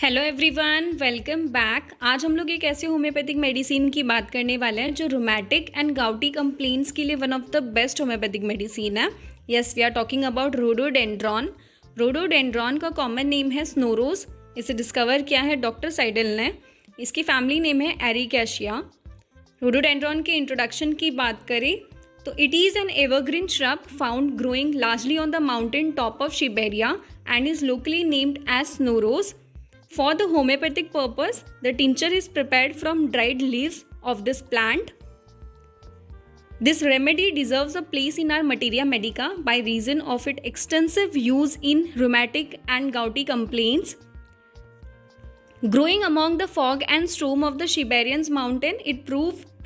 Hello everyone, welcome back. आज हम लोग एक ऐसे होम्योपैथिक मेडिसिन की बात करने वाले हैं जो रोमैटिक एंड गाउटी कंप्लेंट्स के लिए one of the best homeopathic medicine है। Yes, we are talking about rhododendron. Rhododendron का कॉमन नेम है स्नोरोज। इसे डिस्कवर किया है डॉक्टर साइडल ने। इसकी फैमिली नेम है एरिकेशिया। रोडोडेंड्रॉन के इंट्रोडक्शन की बात करें तो it is an evergreen shrub found growing largely on the mountain top of Siberia and is locally named as snow rose. For the homeopathic purpose, the tincture is prepared from dried leaves of this plant. This remedy deserves a place in our materia medica by reason of its extensive use in rheumatic and gouty complaints. Growing among the fog and storm of the Shiberian mountain,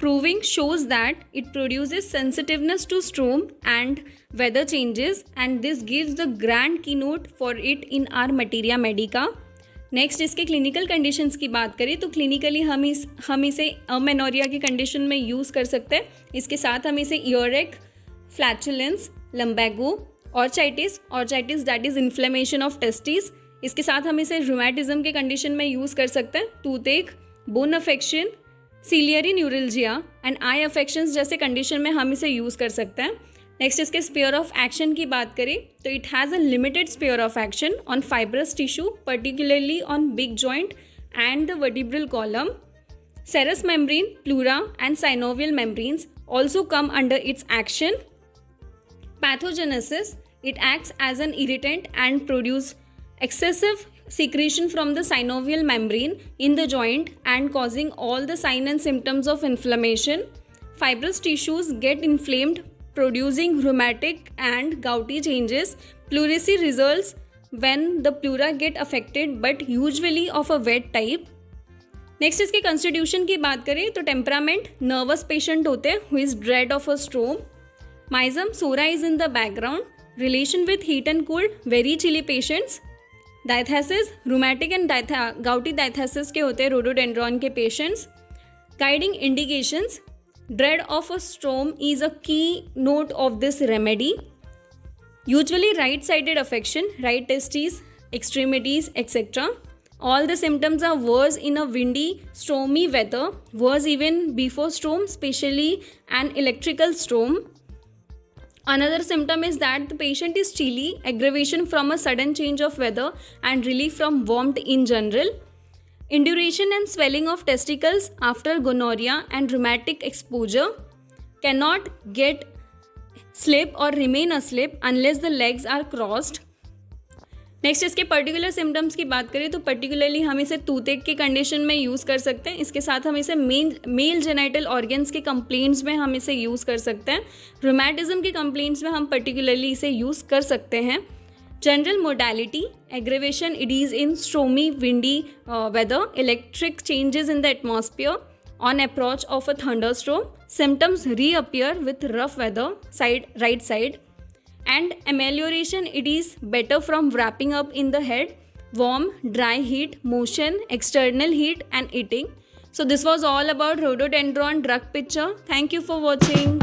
proving shows that it produces sensitiveness to storm and weather changes, and this gives the grand keynote for it in our materia medica. Next, इसके clinical conditions की बात करें तो clinically हम इसे amenorrhoea की condition में use कर सकते हैं। इसके साथ हम इसे earache, flatulence, lumbago, orchitis that is inflammation of testis. इसके साथ हम इसे रूमेटिज्म के कंडीशन में यूज़ कर सकते हैं। Toothache, bone affection, ciliary neuralgia and eye affections जैसे कंडीशन में हम इसे यूज़ कर सकते हैं। नेक्स्ट, इसके स्पेयर ऑफ एक्शन की बात करें तो it has a limited sphere of action on fibrous tissue, particularly on big joint and the vertebral column. Serous membrane, pleura and synovial membranes also come under its action. Pathogenesis, it acts as an irritant and produce excessive secretion from the synovial membrane in the joint and causing all the signs and symptoms of inflammation. Fibrous tissues get inflamed, producing rheumatic and gouty changes. Pleurisy results when the pleura get affected, but usually of a wet type. Next, इसके constitution की बात करें तो temperament, nervous patient होते हैं who is dread of a storm. Miasm, psora is in the background. Relation with heat and cold, very chilly patients. Diathesis, rheumatic and gouty diathesis के होते हैं रोडोडेंड्रॉन के patients. Guiding indications, dread of a storm is a key note of this remedy. Usually right sided affection, right testis, extremities, etc. All the symptoms are worse in a windy, stormy weather, worse even before storm, especially an electrical storm. Another symptom is that the patient is chilly, aggravation from a sudden change of weather, and relief from warmth in general. Induration and swelling of testicles after gonorrhea and rheumatic exposure. Cannot get sleep or remain asleep unless the legs are crossed. Next, इसके particular symptoms की बात करें तो particularly हम इसे टूथएक के condition में use कर सकते हैं. इसके साथ हम इसे मेल जेनाइटल ऑर्गन्स के कंप्लेंट्स में हम इसे यूज़ कर सकते हैं. रूमेटिज्म के कंप्लेंट्स में हम पर्टिकुलरली इसे यूज़ कर सकते हैं. General modality, aggravation it is in stormy windy weather, electric changes in the atmosphere on approach of a thunderstorm, symptoms reappear with rough weather, right side. And amelioration, it is better from wrapping up in the head, warm, dry heat, motion, external heat and eating. So this was all about rhododendron drug picture. Thank you for watching.